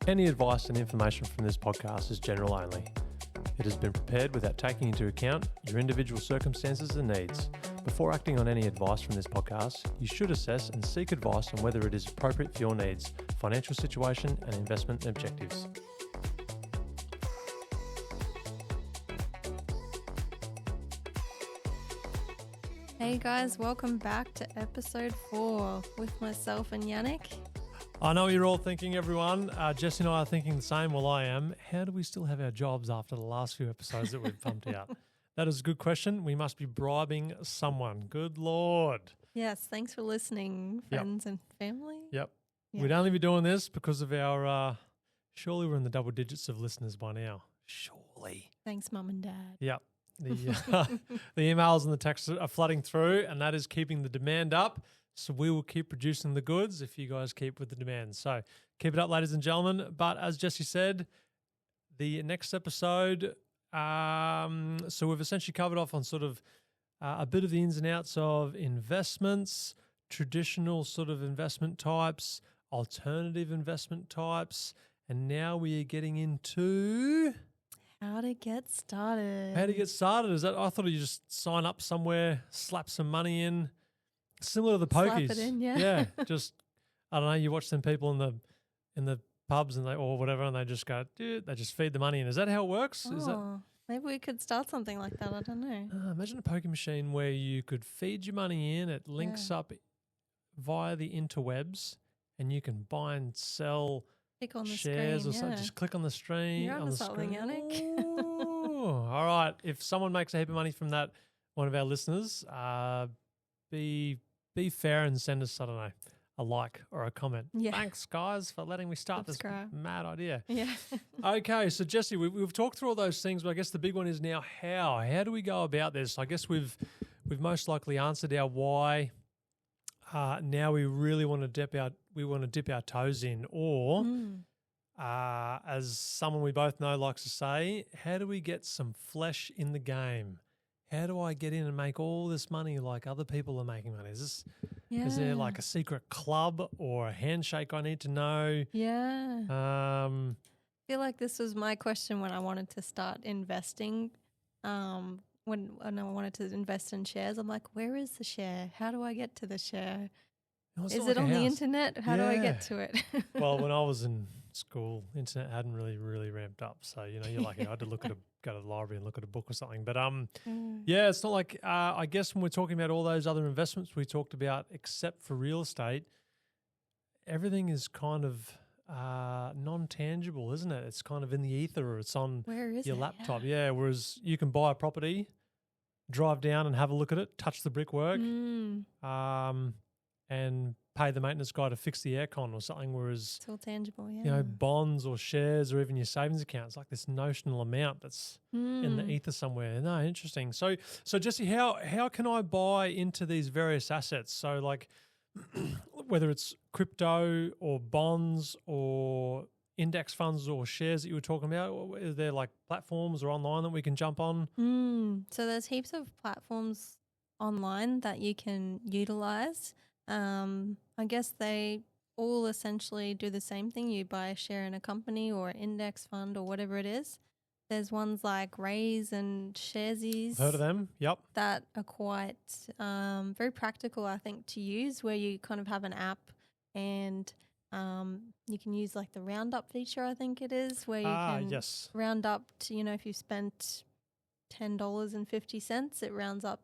Any advice and information from this podcast is general only. It has been prepared without taking into account your individual circumstances and needs. Before acting on any advice from this podcast, you should assess and seek advice on whether it is appropriate for your needs, financial situation, and investment objectives. Hey guys, welcome back to episode 4 with myself and Yannick. I know you're all thinking, everyone. Jessie and I are thinking the same. Well, I am. How do we still have our jobs after the last few episodes that we've pumped out? That is a good question. We must be bribing someone. Good Lord. Yes, thanks for listening, friends and family. Yep. Yeah. We'd only be doing this because of our, surely we're in the double digits of listeners by now. Surely. Thanks, Mum and Dad. Yep. The emails and the texts are flooding through, and that is keeping the demand up. So we will keep producing the goods if you guys keep with the demand. So keep it up, ladies and gentlemen. But as Jessie said, the next episode, so we've essentially covered off on sort of a bit of the ins and outs of investments, traditional sort of investment types, alternative investment types, and now we are getting into How to get started. how to get started. Is that? I thought you just sign up somewhere, slap some money in. Similar to the pokies. Slap it in, yeah. Yeah, just, I don't know, you watch them people in the pubs and or whatever, and they just go, dude, they just feed the money in. Is that how it works? Is that? Maybe we could start something like that. I don't know. Imagine a poker machine where you could feed your money in, it links up via the interwebs, and you can buy and sell Click on the shares screen, or something. Just click on the screen. You're on onto the something, screen. Yannick. Ooh, all right. If someone makes a heap of money from that, one of our listeners, be fair and send us, I don't know, a like or a comment. Yeah. Thanks, guys, for letting me start Subscribe. this mad idea. Yeah. Okay, so Jessie, we've talked through all those things, but I guess the big one is now how. How do we go about this? I guess we've most likely answered our why. Now we really want to dip our toes in, or as someone we both know likes to say, how do we get some flesh in the game? How do I get in and make all this money like other people are making money? Is there like a secret club or a handshake I need to know? Yeah. Um, I feel like this was my question when I wanted to start investing. When I wanted to invest in shares, I'm like, where is the share? How do I get to the share? it's Is not it like a on the house. internet? How do I Yeah. get to it? Well, when I was in school, internet hadn't really ramped up. So, you're lucky. I had to go to the library and look at a book or something. But yeah, it's not like, I guess when we're talking about all those other investments we talked about, except for real estate, everything is kind of non-tangible, isn't it? It's kind of in the ether, or it's on Where is your it? laptop. Yeah, whereas you can buy a property, drive down and have a look at it, touch the brickwork, and pay the maintenance guy to fix the aircon or something, whereas It's all tangible, yeah. bonds or shares or even your savings accounts, like this notional amount that's in the ether somewhere. No, interesting. So Jessie, how can I buy into these various assets? So like whether it's crypto or bonds or index funds or shares that you were talking about, or is there like platforms or online that we can jump on? So there's heaps of platforms online that you can utilize. I guess they all essentially do the same thing. You buy a share in a company or an index fund or whatever it is. There's ones like Raiz and Sharesies. Heard of them? Yep. That are quite very practical, I think, to use, where you kind of have an app and you can use like the roundup feature, I think it is, where you can yes. round up to, if you spent $10.50, it rounds up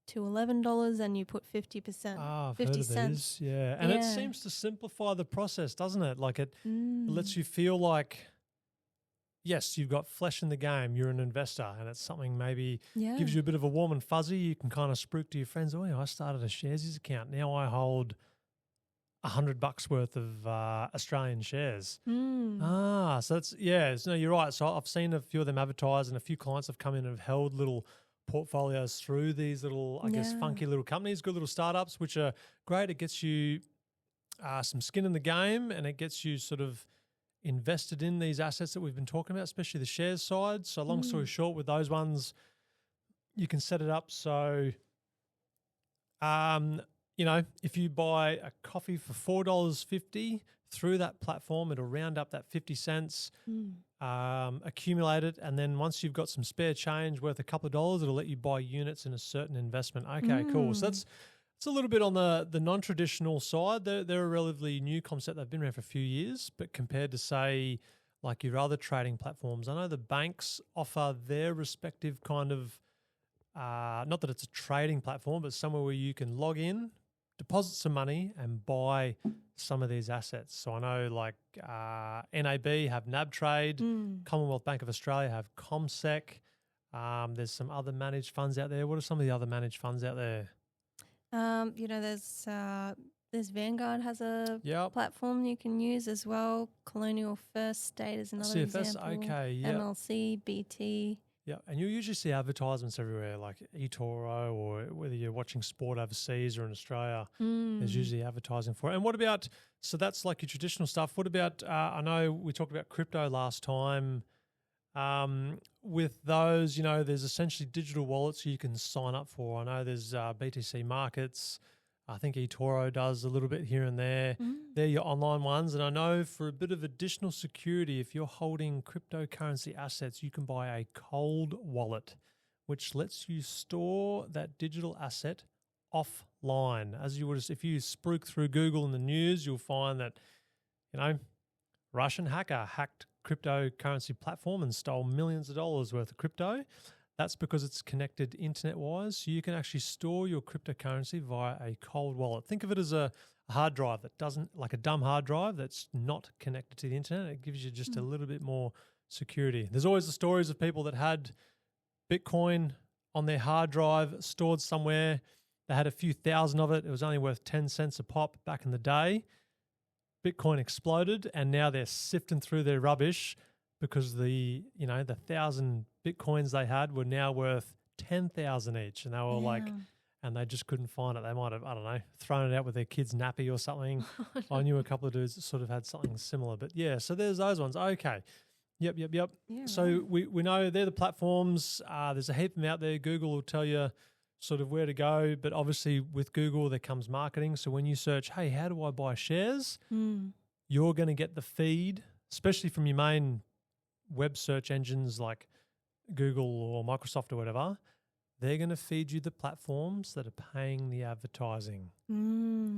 to $11 and you put 50%. I've 50 heard of cents. these. Yeah. And it Yeah. seems to simplify the process, doesn't it? Like it lets you feel like, yes, you've got flesh in the game. You're an investor, and it's something maybe gives you a bit of a warm and fuzzy. You can kind of spruik to your friends, oh, yeah, I started a Sharesies account. Now I hold $100 worth of Australian shares. So that's, no, you're right. So I've seen a few of them advertised, and a few clients have come in and have held little portfolios through these little, I guess, funky little companies, good little startups, which are great. It gets you some skin in the game, and it gets you sort of invested in these assets that we've been talking about, especially the shares side. So long story short, with those ones, you can set it up so if you buy a coffee for $4.50 through that platform, it'll round up that 50 cents, accumulate it, and then once you've got some spare change worth a couple of dollars, it'll let you buy units in a certain investment. Okay, cool. So it's a little bit on the non-traditional side. They're a relatively new concept. They've been around for a few years, but compared to, say, like your other trading platforms, I know the banks offer their respective kind of, not that it's a trading platform, but somewhere where you can log in, deposit some money and buy some of these assets. So I know like NAB have NabTrade, Commonwealth Bank of Australia have ComSec. There's some other managed funds out there. What are some of the other managed funds out there? There's Vanguard has a platform you can use as well. Colonial First State is another example. Okay, yeah. MLC, BT. Yeah, and you'll usually see advertisements everywhere, like eToro, or whether you're watching sport overseas or in Australia, there's usually advertising for it. And what about, so that's like your traditional stuff. What about, I know we talked about crypto last time. With those, there's essentially digital wallets you can sign up for. I know there's BTC Markets. I think eToro does a little bit here and there. They're your online ones. And I know for a bit of additional security, if you're holding cryptocurrency assets, you can buy a cold wallet, which lets you store that digital asset offline. As you would, if you spruik through Google in the news, you'll find that, Russian hacker hacked cryptocurrency platform and stole millions of dollars worth of crypto. That's because it's connected internet-wise, so you can actually store your cryptocurrency via a cold wallet. Think of it as a hard drive that doesn't, like a dumb hard drive that's not connected to the internet. It gives you just a little bit more security. There's always the stories of people that had Bitcoin on their hard drive stored somewhere. They had a few thousand of it. It was only worth 10 cents a pop back in the day. Bitcoin exploded, and now they're sifting through their rubbish because the 1,000 Bitcoins they had were now worth 10,000 each. And they were and they just couldn't find it. They might have, I don't know, thrown it out with their kid's nappy or something. I knew a couple of dudes that sort of had something similar. But yeah, so there's those ones. Okay. Yep. Yeah, so we know they're the platforms. There's a heap of them out there. Google will tell you sort of where to go. But obviously with Google, there comes marketing. So when you search, hey, how do I buy shares? You're going to get the feed, especially from your main web search engines like Google or Microsoft or whatever. They're going to feed you the platforms that are paying the advertising.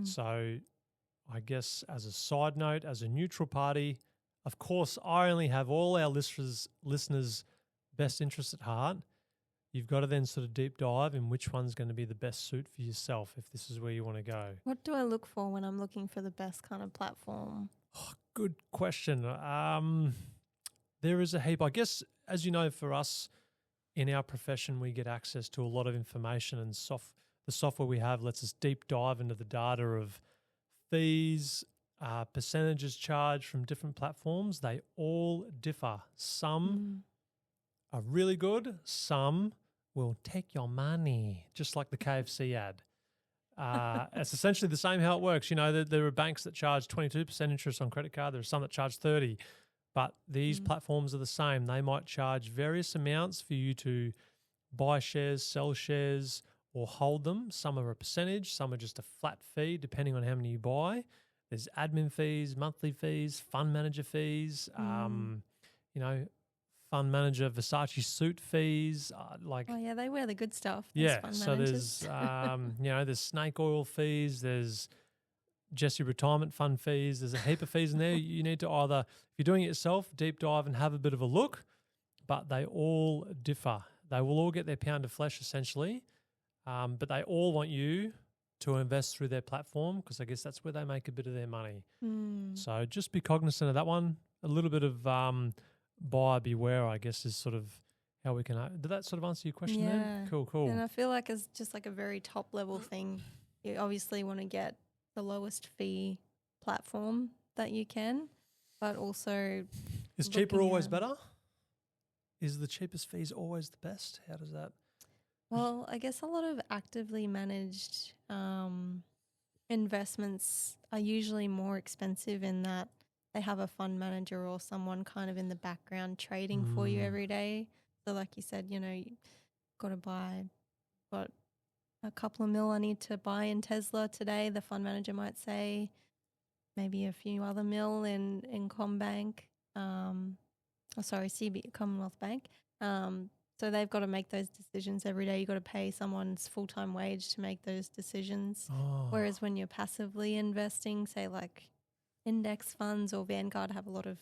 So I guess as a side note, as a neutral party, of course, I only have all our listeners' best interests at heart. You've got to then sort of deep dive in which one's going to be the best suit for yourself if this is where you want to go. What do I look for when I'm looking for the best kind of platform? Oh, good question. There is a heap. I guess, as you know, for us in our profession, we get access to a lot of information, and the software we have lets us deep dive into the data of fees, percentages charged from different platforms. They all differ. Some are really good. Some will take your money, just like the KFC ad. It's essentially the same how it works. There are banks that charge 22% interest on credit card. There are some that charge 30%. But these platforms are the same. They might charge various amounts for you to buy shares, sell shares, or hold them. Some are a percentage. Some are just a flat fee, depending on how many you buy. There's admin fees, monthly fees, fund manager fees, fund manager Versace suit fees. They wear the good stuff. Fund so managers. There's snake oil fees. There's Jessie retirement fund fees. There's a heap of fees in there. You need to either, if you're doing it yourself, deep dive and have a bit of a look, but they all differ. They will all get their pound of flesh essentially, but they all want you to invest through their platform because I guess that's where they make a bit of their money. So just be cognizant of that one. A little bit of buyer beware, I guess, is sort of how we can. Did that sort of answer your question then? Cool. And I feel like it's just like a very top level thing. You obviously want to get the lowest fee platform that you can, but also is cheaper always better? Is the cheapest fees always the best? How does that? Well, I guess a lot of actively managed investments are usually more expensive in that they have a fund manager or someone kind of in the background trading for you every day. So like you said, you got to buy a couple of mil I need to buy in Tesla today. The fund manager might say maybe a few other mil in Combank. Commonwealth Bank. So they've got to make those decisions every day. You've got to pay someone's full-time wage to make those decisions. Oh. Whereas when you're passively investing, say like index funds or Vanguard have a lot of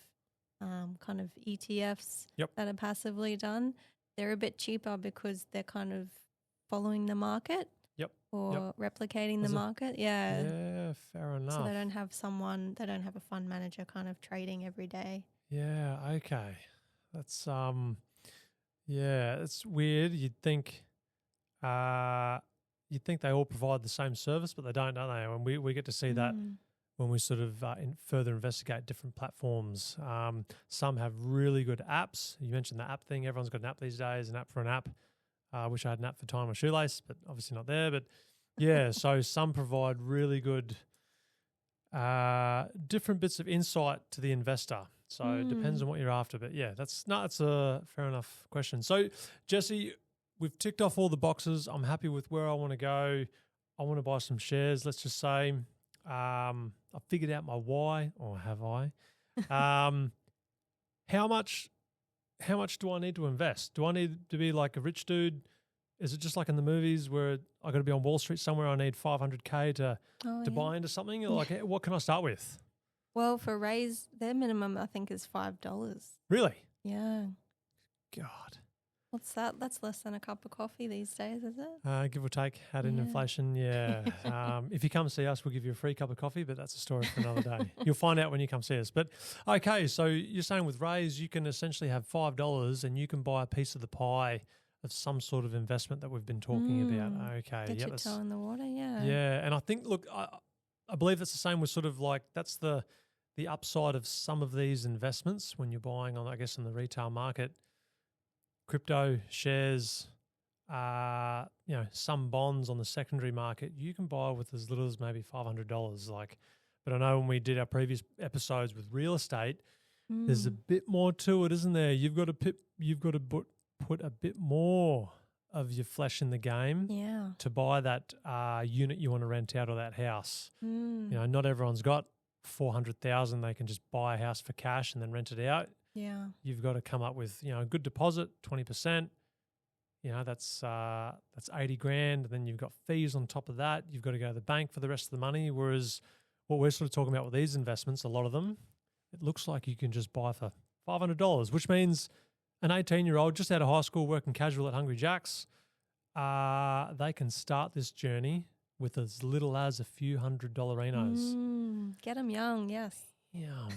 kind of ETFs that are passively done, they're a bit cheaper because they're kind of following the market or replicating the market. Yeah, fair enough. So they don't have a fund manager kind of trading every day. Yeah, okay. That's it's weird. You'd think they all provide the same service, but they don't they? And we get to see that when we sort of further investigate different platforms. Some have really good apps. You mentioned the app thing. Everyone's got an app these days, an app for an app. I wish I had an app for tying my shoelace, but obviously not there. But yeah, so some provide really good different bits of insight to the investor. So it depends on what you're after. But yeah, that's a fair enough question. So Jessie, we've ticked off all the boxes. I'm happy with where I want to go. I want to buy some shares, let's just say. I figured out my why, or have I? How much do I need to invest? Do I need to be like a rich dude? Is it just like in the movies where I got to be on Wall Street somewhere? I need $500K to buy into something. Or like, what can I start with? Well, for Raiz, their minimum I think is $5. Really? Yeah. God. What's that? That's less than a cup of coffee these days, is it? Give or take, add in inflation, yeah. If you come see us, we'll give you a free cup of coffee, but that's a story for another day. You'll find out when you come see us. But okay, so you're saying with Raiz, you can essentially have $5 and you can buy a piece of the pie of some sort of investment that we've been talking about. Okay. Get your toe in the water, yeah. Yeah, and I think, look, I believe that's the same with sort of like, that's the upside of some of these investments when you're buying on, I guess, in the retail market. Crypto, shares, some bonds on the secondary market, you can buy with as little as maybe $500. But I know when we did our previous episodes with real estate, there's a bit more to it, isn't there? You've got to put a bit more of your flesh in the game to buy that unit you want to rent out or that house. Not everyone's got $400,000. They can just buy a house for cash and then rent it out. Yeah. You've got to come up with, a good deposit, 20%. That's $80,000. And then you've got fees on top of that. You've got to go to the bank for the rest of the money. Whereas what we're sort of talking about with these investments, a lot of them, it looks like you can just buy for $500, which means an 18-year-old just out of high school working casual at Hungry Jack's, they can start this journey with as little as a few $100. Get them young, yes. Yum.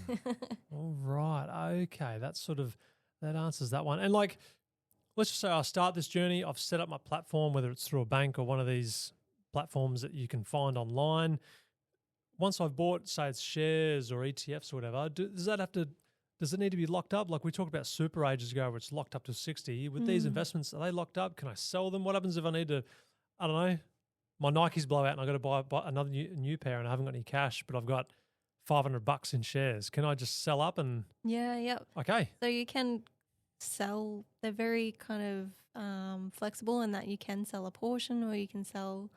All right. Okay. That answers that one. And let's just say I start this journey. I've set up my platform, whether it's through a bank or one of these platforms that you can find online. Once I've bought, say it's shares or ETFs or whatever, does it need to be locked up? Like we talked about super ages ago where it's locked up to 60. With these investments, are they locked up? Can I sell them? What happens if I need to, I don't know, my Nikes blow out and I've got to buy another new pair and I haven't got any cash, but I've got $500 in shares. Can I just sell up and? Yeah. Okay. So you can sell. They're very kind of flexible in that you can sell a portion or you can sell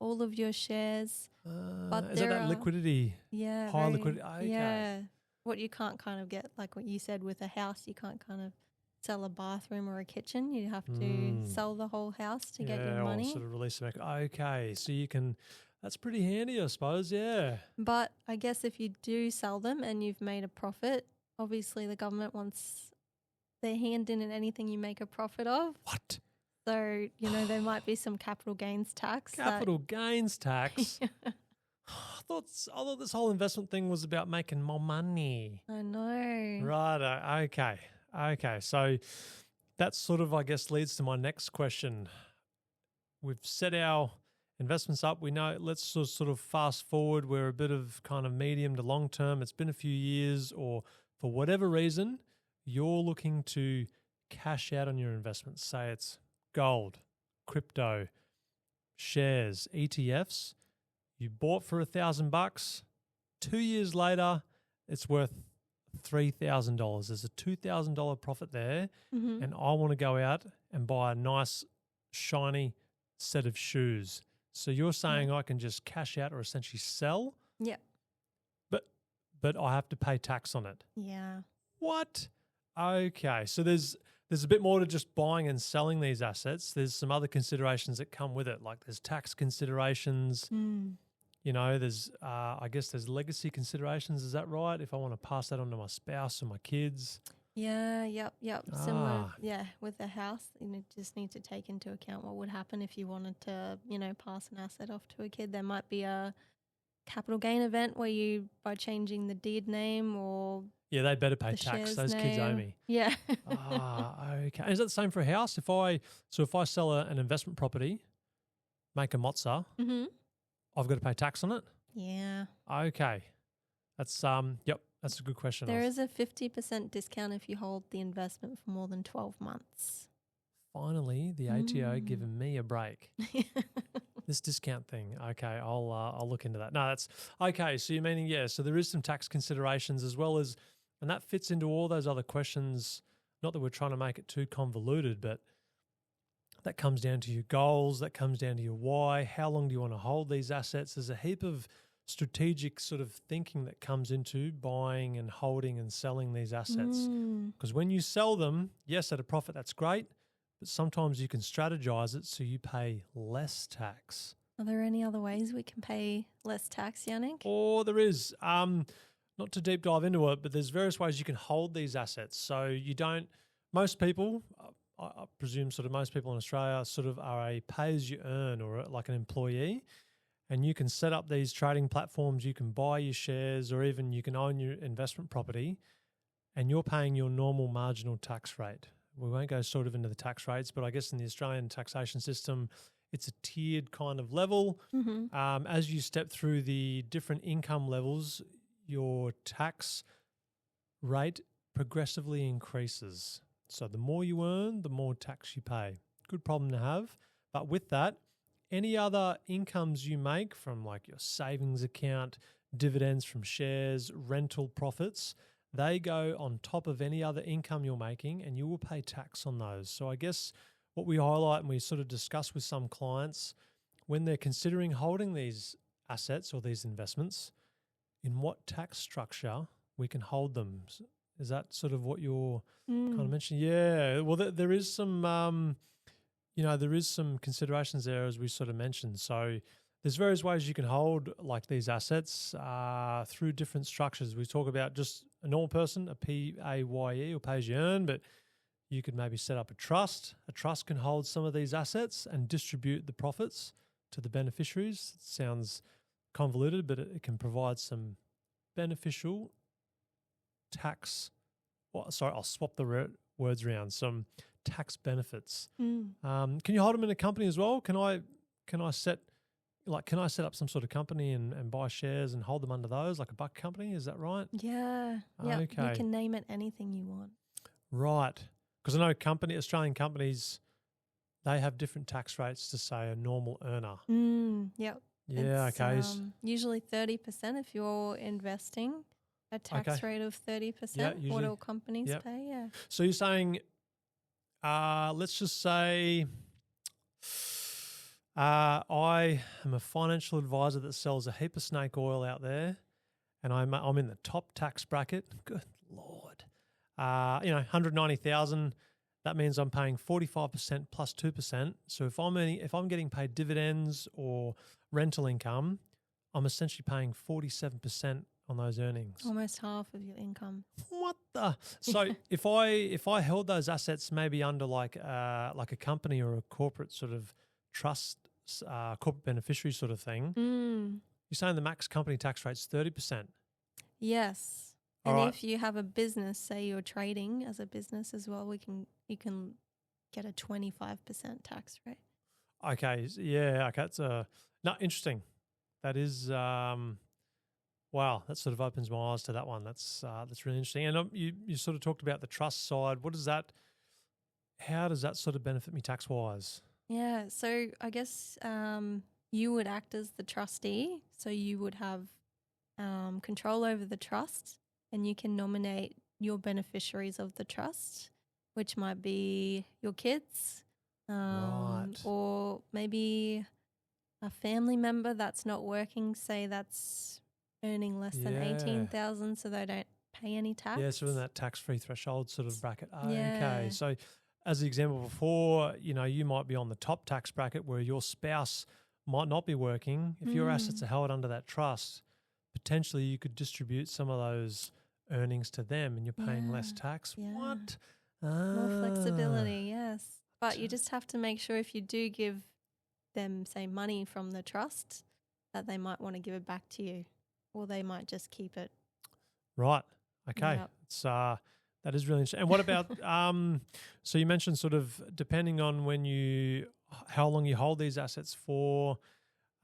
all of your shares. But is that liquidity? Yeah. High liquidity. Okay. Yeah. What you can't kind of get, like what you said with a house, you can't kind of sell a bathroom or a kitchen. You have to sell the whole house to get your money. Or sort of release it back. Okay. So you can. That's pretty handy, I suppose, yeah. But I guess if you do sell them and you've made a profit, obviously the government wants their hand in anything you make a profit of. What? So, there might be some capital gains tax. Capital gains tax? I thought this whole investment thing was about making more money. I know. Right, okay. So that sort of, I guess, leads to my next question. We've set our investments up. We know, let's sort of fast forward. We're a bit of kind of medium to long term. It's been a few years, or for whatever reason, you're looking to cash out on your investments. Say it's gold, crypto, shares, ETFs. You bought for $1,000. 2 years later, it's worth $3,000. There's a $2,000 profit there, and I want to go out and buy a nice, shiny set of shoes. So you're saying I can just cash out or essentially sell, Yeah. but I have to pay tax on it. Yeah. What? Okay. So there's a bit more to just buying and selling these assets. There's some other considerations that come with it, like there's tax considerations. You know, there's I guess there's legacy considerations. Is that right? If I want to pass that on to my spouse or my kids. Yeah, yep. Similar, with the house, you just need to take into account what would happen if you wanted to, pass an asset off to a kid. There might be a capital gain event where you, by changing the deed name or they better pay tax. Those kids owe me. Yeah. Okay. And is that the same for a house? If I sell an investment property, make a mozza, I've got to pay tax on it? Yeah. Okay. That's that's a good question. There is a 50% discount if you hold the investment for more than 12 months. Finally, the ATO giving me a break. This discount thing. Okay, I'll look into that. No, that's okay. So you're meaning, so there is some tax considerations as well as, and that fits into all those other questions. Not that we're trying to make it too convoluted, but that comes down to your goals. That comes down to your why. How long do you want to hold these assets? There's a heap of strategic sort of thinking that comes into buying and holding and selling these assets. Because when you sell them, yes, at a profit, that's great, but sometimes you can strategize it so you pay less tax. Are there any other ways we can pay less tax, Yannick? Oh, there is. Not to deep dive into it, but there's various ways you can hold these assets. So you don't, most people, I presume sort of most people in Australia sort of are a pay-as-you-earn or like an employee. And you can set up these trading platforms, you can buy your shares, or even you can own your investment property, and you're paying your normal marginal tax rate. We won't go sort of into the tax rates, but I guess in the Australian taxation system, it's a tiered kind of level. As you step through the different income levels, your tax rate progressively increases. So the more you earn, the more tax you pay. Good problem to have. But with that, any other incomes you make from like your savings account, dividends from shares, rental profits, they go on top of any other income you're making and you will pay tax on those. So I guess what we highlight and we sort of discuss with some clients when they're considering holding these assets or these investments, in what tax structure we can hold them. Is that sort of what you're kind of mentioning? Yeah. Well, there is some... there is some considerations there as we sort of mentioned. So there's various ways you can hold like these assets through different structures. We talk about just a normal person, a PAYE or pay-as-you-earn, but you could maybe set up a trust. A trust can hold some of these assets and distribute the profits to the beneficiaries. It sounds convoluted, but it can provide some beneficial tax. Well, sorry, I'll swap the words around. Some tax benefits. Can you hold them in a company as well? Can I set up some sort of company and buy shares and hold them under those, like a buck company? Is that right? Yeah. Okay. You can name it anything you want. Right. Because I know Australian companies, they have different tax rates to say a normal earner. Yep. Yeah. It's, okay. Usually 30% if you're investing. A tax rate of 30%. What all companies pay. Yeah. So you're saying, let's just say, I am a financial advisor that sells a heap of snake oil out there, and I'm in the top tax bracket. Good Lord, 190,000. That means I'm paying 45% plus 2%. So if I'm getting paid dividends or rental income, I'm essentially paying 47% on those earnings. Almost half of your income. What the? So if I held those assets maybe under like a company or a corporate sort of trust, corporate beneficiary sort of thing, you're saying the max company tax rate's 30%? Yes. And if you have a business, say you're trading as a business as well, you can get a 25% tax rate. Okay. Yeah. Okay. That's interesting. That is wow. That sort of opens my eyes to that one. That's really interesting. And you sort of talked about the trust side. How does that sort of benefit me tax wise? Yeah. So I guess you would act as the trustee. So you would have control over the trust, and you can nominate your beneficiaries of the trust, which might be your kids Right. Or maybe a family member that's not working, say that's earning less than 18,000, so they don't pay any tax. Yeah, so in that tax-free threshold sort of bracket. Yeah. Okay, so as the example before, you might be on the top tax bracket where your spouse might not be working. If your assets are held under that trust, potentially you could distribute some of those earnings to them and you're paying less tax. Yeah. What? More flexibility, yes. But you just have to make sure if you do give them, say, money from the trust, that they might want to give it back to you, or they might just keep it. Right. Okay. Yep. It's that is really interesting. And what about so you mentioned sort of depending on how long you hold these assets for,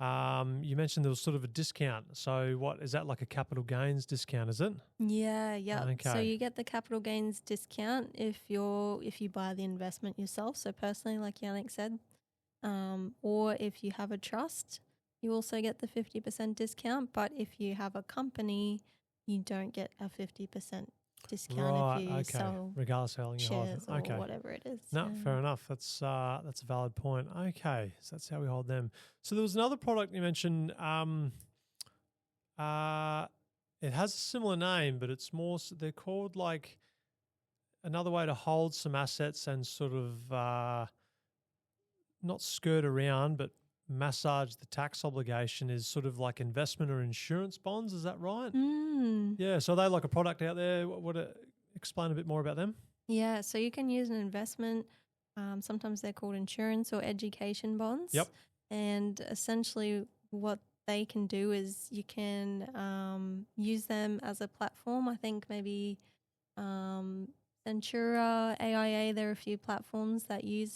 you mentioned there was sort of a discount. So what is that, like a capital gains discount, is it? Yeah, yeah. Okay. So you get the capital gains discount if you buy the investment yourself. So personally, like Yannick said, or if you have a trust, you also get the 50% discount. But if you have a company, you don't get a 50% discount if you sell regardless of how long you hold shares it. or whatever it is. No, fair enough. That's a valid point. Okay, so that's how we hold them. So there was another product you mentioned. It has a similar name, but it's more. They're called like another way to hold some assets and sort of not skirt around, but massage the tax obligation is sort of like investment or insurance bonds. Is that right? Yeah. So are they like a product out there? Explain a bit more about them? Yeah. So you can use an investment. Sometimes they're called insurance or education bonds. Yep. And essentially what they can do is you can use them as a platform. I think maybe Centura, AIA, there are a few platforms that you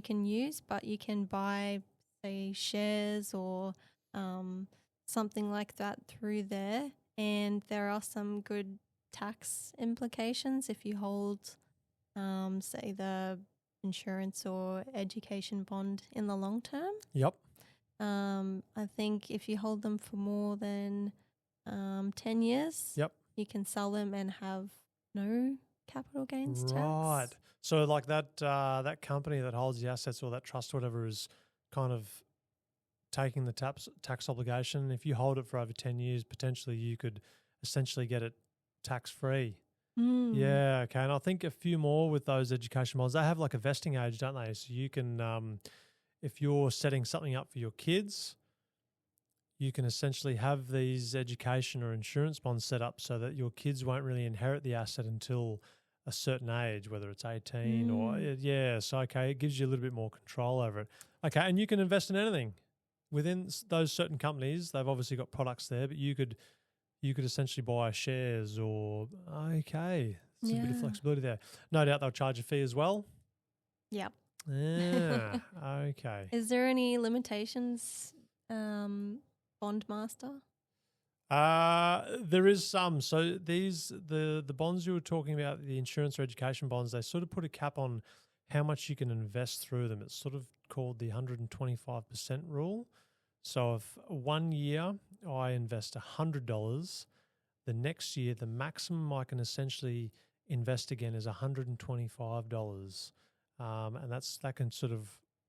can use, but you can buy, say, shares or something like that through there. And there are some good tax implications if you hold, say, the insurance or education bond in the long term. Yep. I think if you hold them for more than 10 years, you can sell them and have no capital gains tax. Right. So like that company that holds the assets or that trust or whatever is kind of taking the tax obligation. If you hold it for over 10 years, potentially you could essentially get it tax-free. Yeah, okay. And I think a few more with those education bonds, they have like a vesting age, don't they? So you can, if you're setting something up for your kids, you can essentially have these education or insurance bonds set up so that your kids won't really inherit the asset until a certain age, whether it's 18 or, so, okay, it gives you a little bit more control over it. Okay, and you can invest in anything. Within those certain companies, they've obviously got products there, but you could essentially buy shares or, okay, there's a bit of flexibility there. No doubt they'll charge a fee as well. Yep. Yeah, okay. Is there any limitations, Bondmaster? There is some. So the bonds you were talking about, the insurance or education bonds, they sort of put a cap on how much you can invest through them. It's sort of called the 125% rule. So if 1 year I invest $100, the next year the maximum I can essentially invest again is $125. And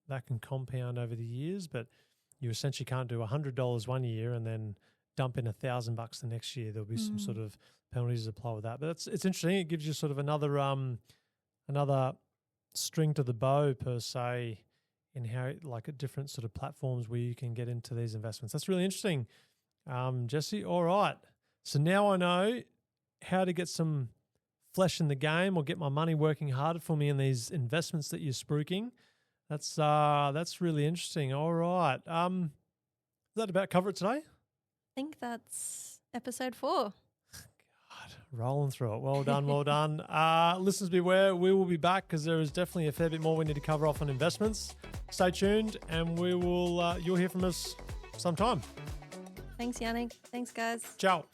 that can compound over the years, but you essentially can't do $100 one year and then dump in $1,000 the next year. There'll be some sort of penalties apply with that. But it's interesting. It gives you sort of another string to the bow per se in how like at different sort of platforms where you can get into these investments. That's really interesting, Jessie. All right. So now I know how to get some flesh in the game or get my money working harder for me in these investments that you're spruiking. That's really interesting. All right. Does that about cover it today? I think that's episode 4. God, rolling through it. Well done, well done. Listeners beware, we will be back because there is definitely a fair bit more we need to cover off on investments. Stay tuned and we will. You'll hear from us sometime. Thanks, Yannick. Thanks, guys. Ciao.